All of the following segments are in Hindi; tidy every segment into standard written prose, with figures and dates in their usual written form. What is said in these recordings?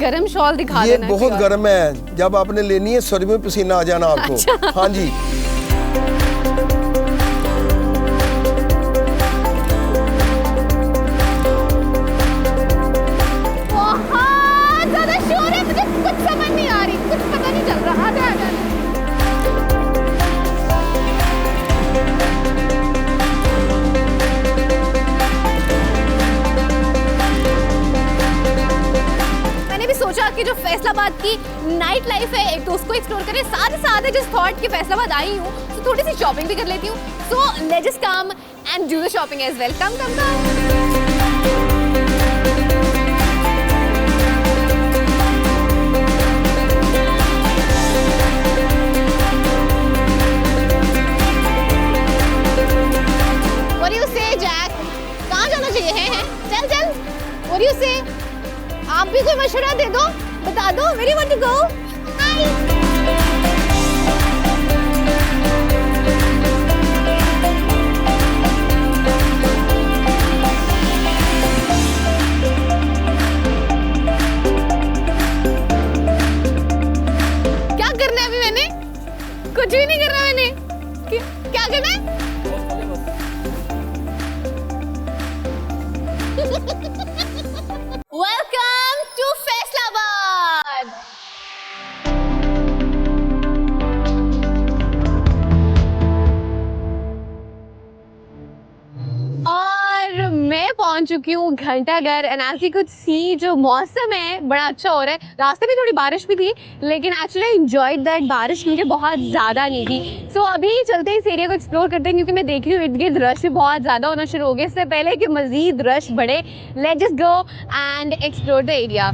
गर्म शॉल दिखा ये देना। बहुत गर्म है, जब आपने लेनी है सर में पसीना आ जाना आपको। अच्छा। हाँ जी। बहुत ज़्यादा शोर है, मुझे कुछ समझ नहीं आ रही, कुछ पता नहीं चल रहा। आजा आजा। मैंने भी सोचा कि जो फैसलाबाद की नाइट लाइफ है एक तो उसको एक्सप्लोर करें, साथ ही साथ जिस थॉट की फैसलाबाद आई हूँ तो थोड़ी सी शॉपिंग भी कर लेती हूँ। So let's just come and do the shopping as well. Come come come. What do you say, Jack? कहाँ जाना चाहिए हैं? चल चल। What do you say? आप भी कोई मशवरा दे दो, बता दो। Where do you want to go? Hi. क्या करना है अभी मैंने? कुछ भी नहीं करना मैंने। क्या करना है? Welcome to Faisalabad. और मैं पहुंच चुकी हूँ Ghantaghar and as you could see जो मौसम है बड़ा अच्छा हो रहा है। रास्ते में थोड़ी बारिश भी थी लेकिन एक्चुअली एंजॉयड दैट बारिश मुझे बहुत ज़्यादा नहीं थी। सो अभी चलते हैं इस एरिया को एक्सप्लोर करते हैं क्योंकि मैं देख रही हूँ इर्द गिर्द रश भी बहुत ज़्यादा होना शुरू हो गया। इससे पहले कि मज़ीद रश बढ़े, let's just go and explore the area.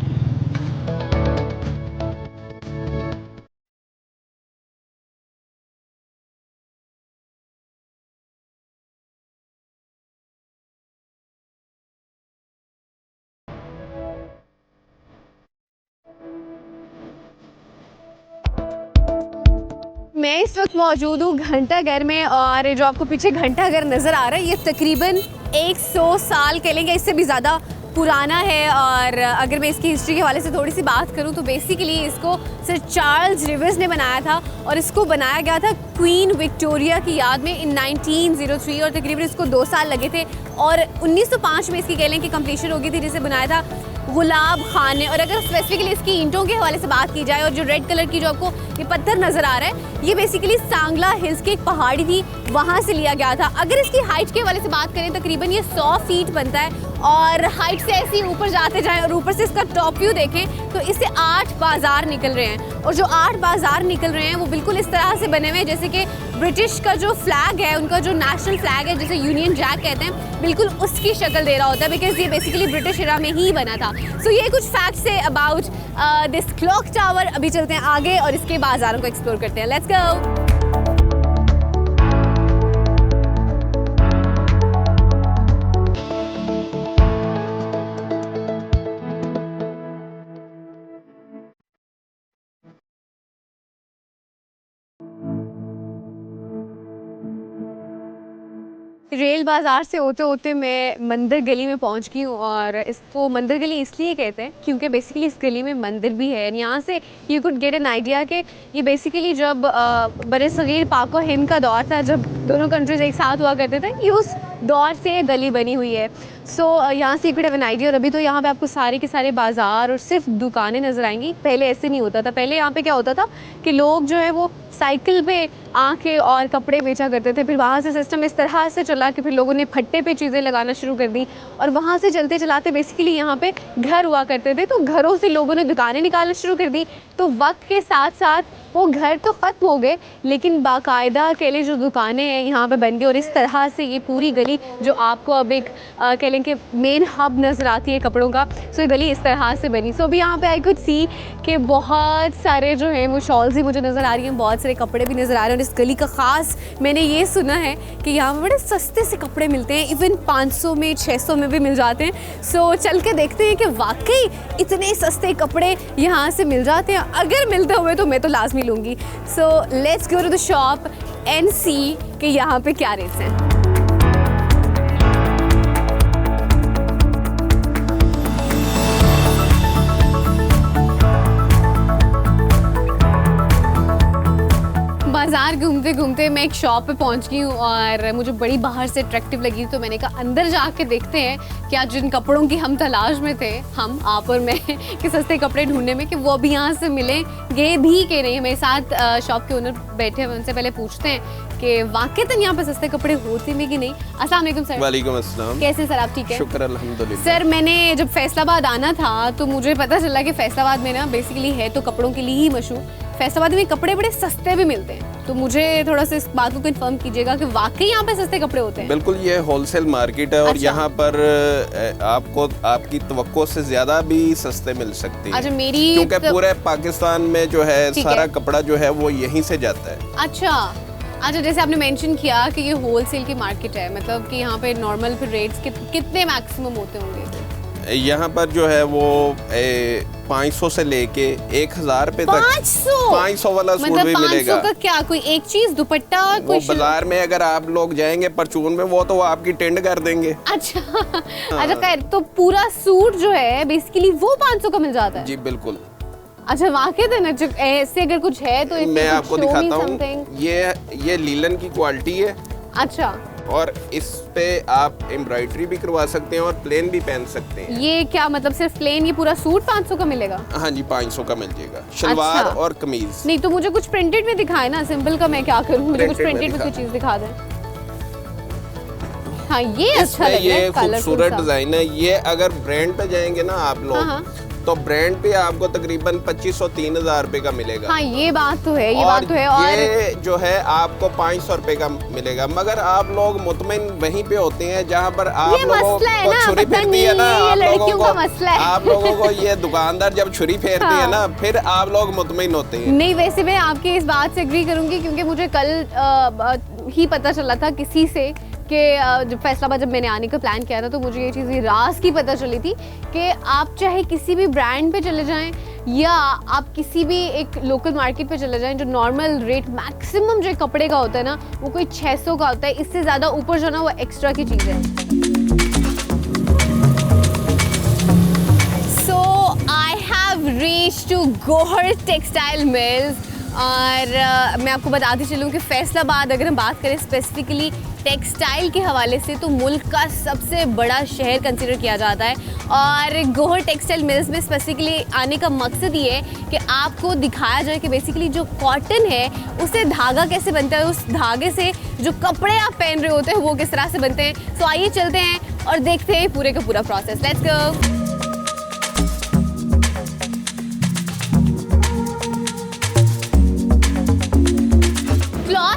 मैं इस वक्त मौजूद हूँ घंटाघर में और जो आपको पीछे घंटाघर नज़र आ रहा है ये तकरीबन 100 साल कह लेंगे, इससे भी ज़्यादा पुराना है। और अगर मैं इसकी हिस्ट्री के हवाले से थोड़ी सी बात करूँ तो बेसिकली इसको सर चार्ल्स रिवर्स ने बनाया था और इसको बनाया गया था क्वीन विक्टोरिया की याद में इन 1903 और तकरीबन इसको 2 साल लगे थे और 1905 में इसकी कह लें कि कंप्लीशन हो गई थी, जिसे बनाया था गुलाब खान ने। और अगर स्पेसिफिकली इसकी ईंटों के हवाले से बात की जाए और जो रेड कलर की जो आपको ये पत्थर नज़र आ रहा है ये बेसिकली सांगला हिल्स की एक पहाड़ी थी, वहाँ से लिया गया था। अगर इसकी हाइट के हवाले से बात करें तकरीबन ये 100 फीट बनता है और हाइट से ऐसे ही ऊपर जाते जाएं और ऊपर से इसका टॉप व्यू देखें तो इससे 8 बाजार निकल रहे हैं और जो 8 बाजार निकल रहे हैं वो बिल्कुल इस तरह से बने हुए हैं जैसे कि ब्रिटिश का जो फ्लैग है, उनका जो नेशनल फ्लैग है जिसे यूनियन जैक कहते हैं, बिल्कुल उसकी शक्ल दे रहा होता है बिकॉज ये बेसिकली ब्रिटिश एरा में ही बना था। सो ये कुछ फैक्ट्स है अबाउट दिस क्लॉक टावर। अभी चलते हैं आगे और इसके बाजारों को एक्सप्लोर करते हैं। Let's go. रेल बाज़ार से होते होते मैं मंदिर गली में पहुंच गई हूँ और इसको मंदिर गली इसलिए कहते हैं क्योंकि बेसिकली इस गली में मंदिर भी है। यहाँ से you could get an idea कि ये बेसिकली जब बड़े सगीर पाक और हिंद का दौर था, जब दोनों कंट्रीज एक साथ हुआ करते थे, ये उस दौर से ये गली बनी हुई है। सो यहाँ से you could have an idea. और अभी तो यहाँ पे आपको सारे के सारे बाज़ार और सिर्फ दुकानें नज़र आएंगी। पहले ऐसे नहीं होता था। पहले यहाँ पे क्या होता था कि लोग जो है वो साइकिल पे आके और कपड़े बेचा करते थे। फिर वहाँ से सिस्टम इस तरह से चला कि फिर लोगों ने फट्टे पे चीज़ें लगाना शुरू कर दी और वहाँ से चलते चलाते बेसिकली यहाँ पे घर हुआ करते थे। तो घरों से लोगों ने दुकानें निकालना शुरू कर दी। तो वक्त के साथ साथ वो घर तो ख़त्म हो गए लेकिन बाकायदा के लिए जो दुकानें हैं यहाँ पे बन गई और इस तरह से ये पूरी गली जो आपको अब एक कह लें कि मेन हब नज़र आती है कपड़ों का, सो ये गली इस तरह से बनी। सो अभी यहाँ पे आई कुड सी कि बहुत सारे जो हैं वो शॉल्स ही मुझे नज़र आ रही हैं, बहुत सारे कपड़े भी नज़र आ रहे हैं। और इस गली का ख़ास मैंने ये सुना है कि यहाँ पर बड़े सस्ते से कपड़े मिलते हैं, इवन 500 में 600 में भी मिल जाते हैं। सो चल के देखते हैं कि वाकई इतने सस्ते कपड़े यहाँ से मिल जाते हैं। अगर मिलते हुए तो मैं तो लाजमी लूँगी। So let's go to the shop and see कि यहाँ पे क्या रेट्स हैं। बाजार घूमते घूमते मैं एक शॉप पे पहुंच गई हूँ और मुझे बड़ी बाहर से अट्रैक्टिव लगी, तो मैंने कहा अंदर जाके देखते हैं क्या जिन कपड़ों की हम तलाश में थे, हम आप और मैं कि सस्ते कपड़े ढूंढने में, कि वो भी यहाँ से मिलेंगे भी कि नहीं। मेरे साथ शॉप के ओनर बैठे हैं, उनसे पहले पूछते हैं कि वाकई यहाँ पे सस्ते कपड़े होते भी कि नहीं। अस्सलाम वालेकुम सर। वालेकुम अस्सलाम। कैसे सर आप ठीक है? शुक्र अल्हम्दुलिल्लाह। सर मैंने जब फैसलाबाद आना था तो मुझे पता चला कि फैसलाबाद में ना बेसिकली है तो कपड़ों के लिए ही मशहूर, फैसलाबाद में कपड़े बड़े सस्ते भी मिलते हैं, तो मुझे थोड़ा सा इस बात को कंफर्म कीजिएगा कि वाकई यहाँ पे सस्ते कपड़े होते हैं। बिल्कुल, ये होलसेल मार्केट है और अच्छा। यहाँ पर आपको आपकी तवक्को से ज्यादा भी सस्ते मिल सकते हैं। अच्छा, मेरी क्योंकि पूरे पाकिस्तान में जो है ठीक सारा है। कपड़ा जो है वो यहीं से जाता है। अच्छा, जैसे आपने मेंशन किया कि ये होलसेल की मार्केट है, मतलब कि यहाँ पे नॉर्मल फिर रेट्स कितने मैक्सिमम होते होंगे? यहाँ पर जो है वो 500 से लेके 1000 रुपए तक 500 वाला सूट मतलब भी 500 मिलेगा। का क्या कोई एक चीज दुपट्टा वो कोई बाजार में अगर आप लोग जाएंगे परचून में, वो तो आपकी टेंड कर देंगे। अच्छा अच्छा, खैर तो पूरा सूट जो है बेसिकली वो 500 का मिल जाता है? जी बिल्कुल। अच्छा, वाकई में ऐसे अगर कुछ है तो मैं आपको दिखाता हूँ, ये लीलन की क्वालिटी है। अच्छा, और इस पे आप एम्ब्रॉयडरी भी करवा सकते हैं और प्लेन भी पहन सकते हैं। ये क्या मतलब सिर्फ प्लेन ये पूरा सूट 500 का मिलेगा? हाँ जी, 500 का मिल जाएगा, शलवार अच्छा। और कमीज। नहीं तो मुझे कुछ प्रिंटेड में दिखाए ना, सिंपल का मैं क्या करूँ, मुझे कुछ Printed में प्रिंटेड में दिखा कोई चीज दिखा दें। हाँ, ये अच्छा इसमें लग रहा है, ये कलरफुल खूबसूरत सा। डिजाइन है। ये अगर ब्रांड पे जाएंगे ना आप लोग, हाँ। तो ब्रांड पे आपको तकरीबन 2500-3000 रुपए का मिलेगा। हाँ, ये बात तो है, ये बात तो है। और ये जो है आपको 500 रुपए का मिलेगा, मगर आप लोग मुतमिन वहीं पे होते हैं जहाँ पर आप ये लोगों मसला है को ना, छुरी पता फेरती है ना, नहीं, ये आप लोगों लड़कियों को का मसला है। आप लोगों को ये दुकानदार जब छुरी फेरती हाँ। है ना, फिर आप लोग मुतमिन होते हैं। नहीं, वैसे मैं आपकी इस बात से एग्री करूंगी क्योंकि मुझे कल ही पता चला था किसी से कि जब फैसलाबाद जब मैंने आने का प्लान किया था तो मुझे ये चीज़ राज की पता चली थी कि आप चाहे किसी भी ब्रांड पे चले जाएं या आप किसी भी एक लोकल मार्केट पे चले जाएं, जो नॉर्मल रेट मैक्सिमम जो कपड़े का होता है ना वो कोई 600 का होता है, इससे ज़्यादा ऊपर जो ना वो एक्स्ट्रा की चीज़ है। So I have reached to Gohar textile mills और मैं आपको बताती चलूँ कि फैसलाबाद अगर हम बात करें स्पेसिफिकली टेक्सटाइल के हवाले से तो मुल्क का सबसे बड़ा शहर कंसिडर किया जाता है। और गोहर टेक्सटाइल मिल्स में स्पेसिफिकली आने का मकसद ये है कि आपको दिखाया जाए कि बेसिकली जो कॉटन है उससे धागा कैसे बनता है, उस धागे से जो कपड़े आप पहन रहे होते हैं वो किस तरह से बनते हैं। सो आइए चलते हैं और देखते हैं पूरे का पूरा प्रोसेस। Let's go.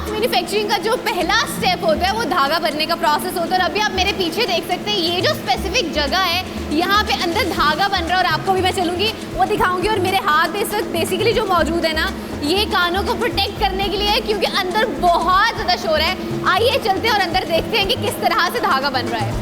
मैन्युफैक्चरिंग का जो पहला स्टेप होता है वो धागा बनने का प्रोसेस होता है। और अभी आप मेरे पीछे देख सकते हैं ये जो स्पेसिफिक जगह है यहाँ पे अंदर धागा बन रहा है और आपको भी मैं चलूंगी वो दिखाऊंगी। और मेरे हाथ में इस वक्त बेसिकली जो मौजूद है ना ये कानों को प्रोटेक्ट करने के लिए है क्योंकि अंदर बहुत ज़्यादा शोर है। आइए चलते हैं और अंदर देखते हैं कि किस तरह से धागा बन रहा है।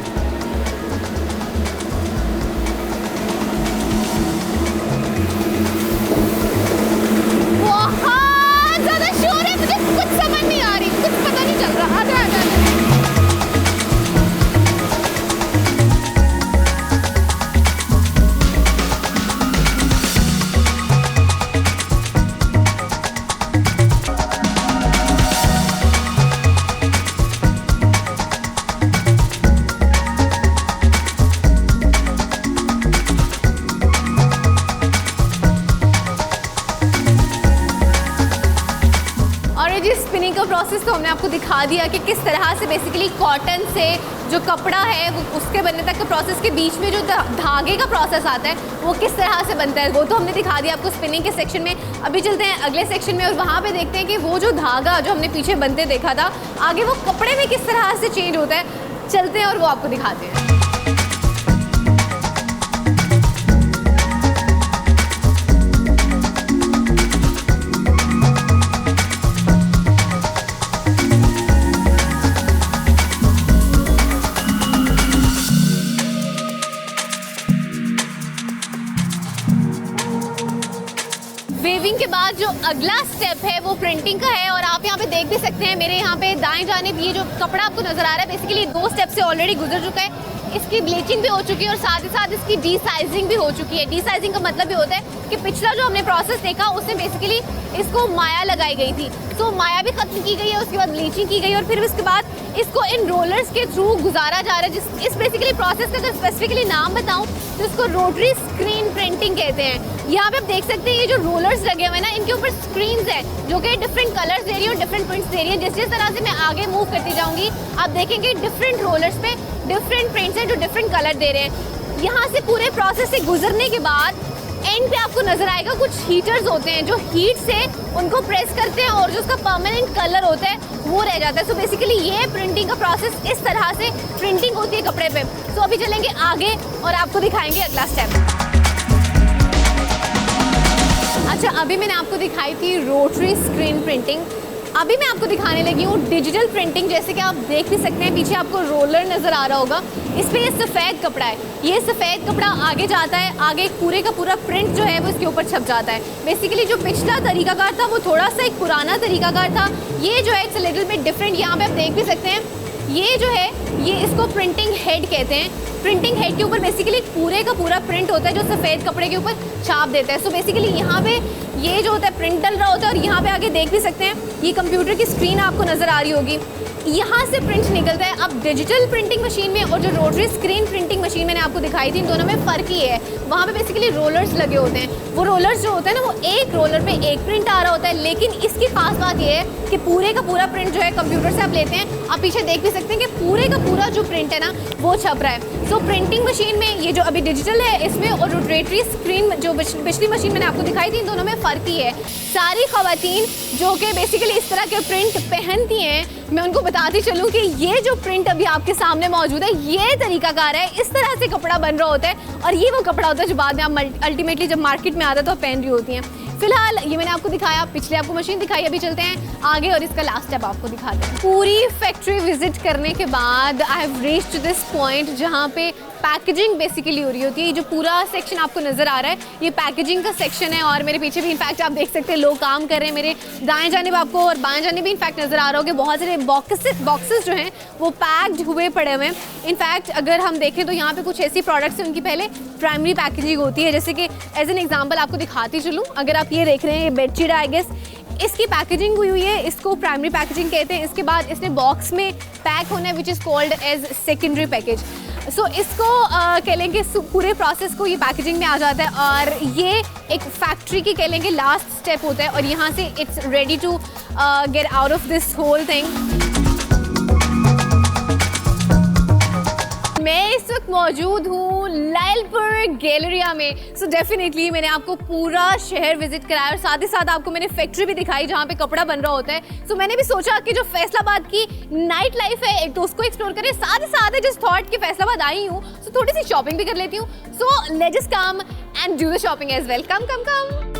स्पिनिंग का प्रोसेस तो हमने आपको दिखा दिया कि किस तरह से बेसिकली कॉटन से जो कपड़ा है वो उसके बनने तक के प्रोसेस के बीच में जो धागे का प्रोसेस आता है वो किस तरह से बनता है, वो तो हमने दिखा दिया आपको स्पिनिंग के सेक्शन में। अभी चलते हैं अगले सेक्शन में और वहाँ पे देखते हैं कि वो जो धागा जो हमने पीछे बनते देखा था आगे वो कपड़े में किस तरह से चेंज होता है। चलते हैं और वो आपको दिखाते हैं। वेविंग के बाद जो अगला स्टेप है वो प्रिंटिंग का है और आप यहाँ पे देख भी सकते हैं मेरे यहाँ पे दाएं जानिब ये जो कपड़ा आपको नजर आ रहा है बेसिकली 2 स्टेप से ऑलरेडी गुजर चुका है। इसकी ब्लीचिंग भी हो चुकी है और साथ ही साथ इसकी डी साइजिंग भी हो चुकी है। डी साइजिंग का मतलब ये होता है कि पिछला जो हमने प्रोसेस देखा उसमें बेसिकली इसको माया लगाई गई थी, तो माया भी खत्म की गई है, उसके बाद ब्लीचिंग की गई और फिर उसके बाद इसको इन रोलर्स के थ्रू गुजारा जा रहा है। इस बेसिकली प्रोसेस का अगर स्पेसिफिकली नाम बताऊं तो इसको रोटरी स्क्रीन प्रिंटिंग कहते हैं। यहाँ पे आप देख सकते हैं ये जो रोलर्स लगे हुए हैं ना, इनके ऊपर स्क्रीन्स है जो कि डिफरेंट कलर्स दे रही है और डिफरेंट प्रिंट्स दे रही है। जिस तरह से मैं आगे मूव करती जाऊंगी आप देखेंगे डिफरेंट रोलर्स पे डिफरेंट प्रिंट्स हैं जो डिफरेंट कलर दे रहे हैं। यहाँ से पूरे प्रोसेस से गुजरने के बाद एंड पे आपको नजर आएगा कुछ हीटर्स होते हैं जो हीट से उनको प्रेस करते हैं और जो उसका परमानेंट कलर होता है वो रह जाता है। सो बेसिकली ये प्रिंटिंग का प्रोसेस इस तरह से प्रिंटिंग होती है कपड़े पे। सो अभी चलेंगे आगे और आपको दिखाएंगे अगला स्टेप। अच्छा, अभी मैंने आपको दिखाई थी रोटरी स्क्रीन प्रिंटिंग, अभी मैं आपको दिखाने लगी हूँ डिजिटल प्रिंटिंग। जैसे कि आप देख भी सकते हैं पीछे आपको रोलर नज़र आ रहा होगा, इस पे ये सफ़ेद कपड़ा है। ये सफ़ेद कपड़ा आगे जाता है, आगे पूरे का पूरा प्रिंट जो है वो इसके ऊपर छप जाता है। बेसिकली जो पिछला तरीकाकार था वो थोड़ा सा एक पुराना तरीकाकार था, ये जो है इट्स लिटिल बिट डिफरेंट। यहाँ पे आप देख भी सकते हैं ये जो है ये इसको प्रिंटिंग हेड कहते हैं। प्रिंटिंग हेड के ऊपर बेसिकली पूरे का पूरा प्रिंट होता है जो सफ़ेद कपड़े के ऊपर छाप देता है। सो बेसिकली यहाँ पे ये जो होता है प्रिंट डल रहा होता है और यहाँ पे आगे देख भी सकते हैं ये कंप्यूटर की स्क्रीन आपको नज़र आ रही होगी, यहाँ से प्रिंट निकलता है। अब डिजिटल प्रिंटिंग मशीन में और जो रोटरी स्क्रीन प्रिंटिंग मशीन मैंने आपको दिखाई थी इन दोनों में फ़र्क ही है। वहाँ पे बेसिकली रोलर्स लगे होते हैं, वो रोलर्स जो होते हैं ना वो एक रोलर पे एक प्रिंट आ रहा होता है, लेकिन इसकी खास बात ये है कि पूरे का पूरा प्रिंट जो है कंप्यूटर से आप लेते हैं। आप पीछे देख भी सकते हैं कि पूरे का पूरा जो प्रिंट है ना वो छप रहा है। सो प्रिंटिंग मशीन में ये जो अभी डिजिटल है इसमें और रोटरी स्क्रीन जो पिछली मशीन मैंने आपको दिखाई थी इन दोनों में फ़र्क ही है। सारी ख़वातीन जो कि बेसिकली इस तरह के प्रिंट पहनती हैं, मैं उनको बताती चलूँ कि ये जो प्रिंट अभी आपके सामने मौजूद है ये तरीकाकार है, इस तरह से कपड़ा बन रहा होता है और ये वो कपड़ा होता है जो बाद में आप अल्टीमेटली जब मार्केट में आता है तो आप पहन रही होती हैं। फिलहाल ये मैंने आपको दिखाया, पिछले आपको मशीन दिखाई, अभी चलते हैं आगे और इसका लास्ट स्टेप आपको दिखाते हैं। पूरी फैक्ट्री विजिट करने के बाद आई हैव रीच्ड दिस पॉइंट जहाँ पे पैकेजिंग बेसिकली हो रही होती है। ये जो पूरा सेक्शन आपको नज़र आ रहा है ये पैकेजिंग का सेक्शन है और मेरे पीछे भी इनफैक्ट आप देख सकते हैं लोग काम कर रहे हैं। मेरे दाएं जानिब आपको और बाएं जानिब भी इनफैक्ट नज़र आ रहा होगा बहुत सारे बॉक्सेस जो हैं वो पैक्ड हुए पड़े हुए हैं। इनफैक्ट अगर हम देखें तो यहाँ पे कुछ ऐसी प्रोडक्ट्स हैं उनकी पहले प्राइमरी पैकेजिंग होती है, जैसे कि एज एन एग्जाम्पल आपको दिखाती चलूँ। अगर आप ये देख रहे हैं ये बेडशीट आई गेस इसकी पैकेजिंग हुई है, इसको प्राइमरी पैकेजिंग कहते हैं। इसके बाद इसने बॉक्स में पैक होना है which is called as secondary package. So इसको कह लेंगे पूरे प्रोसेस को ये पैकेजिंग में आ जाता है और ये एक फैक्ट्री की कह लेंगे लास्ट स्टेप होता है और यहाँ से it's ready to get out of this whole thing. मैं इस वक्त मौजूद हूँ लालपुर गैलरिया में। सो डेफिनेटली मैंने आपको पूरा शहर विजिट कराया और साथ ही साथ आपको मैंने फैक्ट्री भी दिखाई जहाँ पे कपड़ा बन रहा होता है। सो मैंने भी सोचा कि जो फैसलाबाद की नाइट लाइफ है एक तो उसको एक्सप्लोर करें, साथ ही साथ जिस थॉट कि फैसलाबाद आई हूँ सो थोड़ी सी शॉपिंग भी कर लेती हूँ। So let's just come and do the shopping as well. Come come come.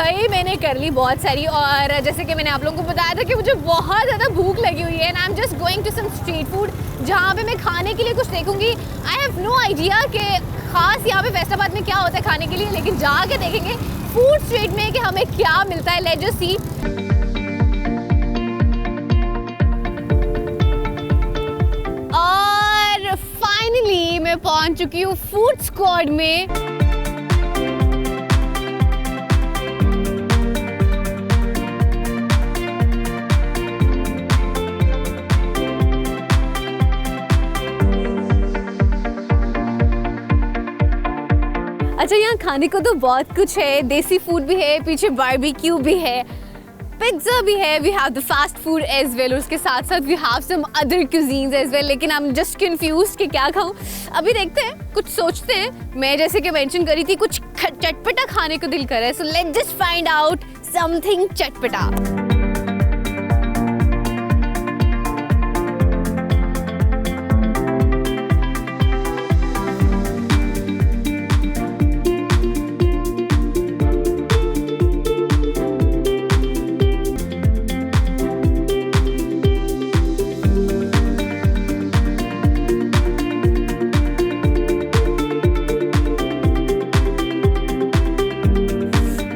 भाई मैंने कर ली बहुत सारी, और जैसे कि मैंने आप लोगों को बताया था कि मुझे बहुत ज़्यादा भूख लगी हुई है, and I am just going to some street food जहाँ पे मैं खाने के लिए कुछ देखूंगी। आई हैव नो आइडिया कि ख़ास यहाँ पे फैसलाबाद में क्या होता है खाने के लिए, लेकिन जाके देखेंगे फूड स्ट्रीट में कि हमें क्या मिलता है। Let's just see. और फाइनली मैं पहुंच चुकी हूँ फूड स्क्वाड में। अच्छा, यहाँ खाने को तो बहुत कुछ है, देसी फूड भी है, पीछे बारबेक्यू भी है, पिज्जा भी है, we have the fast food as well, उसके साथ साथ we have some other cuisines as well. लेकिन आई एम जस्ट कंफ्यूज्ड कि क्या खाऊं। अभी देखते हैं, कुछ सोचते हैं। मैं जैसे कि मेंशन करी थी कुछ चटपटा खाने को दिल कर रहा है, सो let's just find out something चटपटा।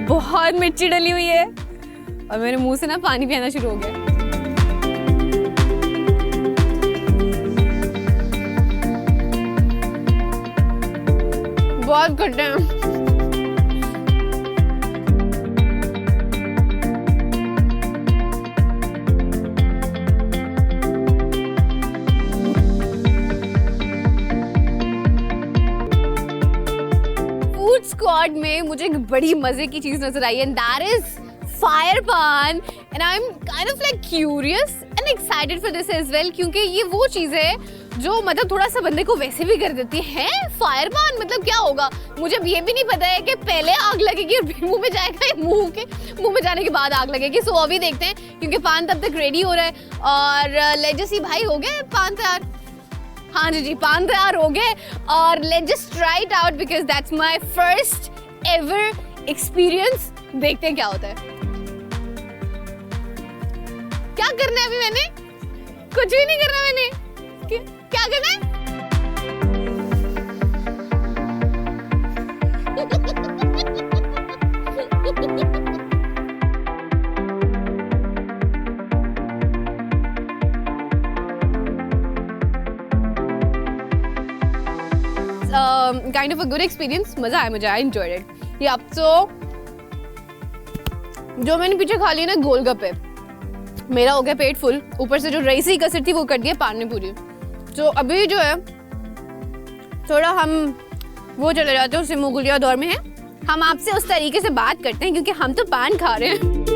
बहुत मिर्ची डली हुई है और मेरे मुंह से ना पानी भी आना शुरू हो गया। बहुत खट्टे हैं। फूड स्क्वाड में मुझे एक बड़ी मजे की चीज नजर आई, and that is fire paan, and I am kind of like curious and excited for this as well, क्योंकि ये वो चीज है जो मतलब थोड़ा सा बंदे को वैसे भी कर देती है। फायर पान मतलब क्या होगा, मुझे ये भी नहीं पता है कि पहले आग लगेगी और फिर मुंह में जाएगा या मुंह में जाने के बाद आग लगेगी। सो अभी देखते हैं, क्योंकि पान तब तक रेडी हो रहा है। और लेट्स सी भाई, हो गए पान तैयार? हाँ जी, पान तैयार हो गए, और let's just try it out because that's my first ever experience. देखते हैं क्या होता है। क्या करना है अभी मैंने? कुछ भी नहीं करना मैंने। क्या करना है? Kind of a good experience, मजा आया मुझे, आई एंजॉयड इट। ये अब तो जो मैंने पीछे खा ली ना गोलगप्पे, मेरा हो गया पेट फुल, ऊपर से जो रईसी कसर थी वो कर दिया पान में पूरी। तो अभी जो है थोड़ा हम वो चले जाते हैं, उससे मुगलिया दौर में है। हम आपसे उस तरीके से बात करते हैं क्योंकि हम तो पान खा रहे हैं।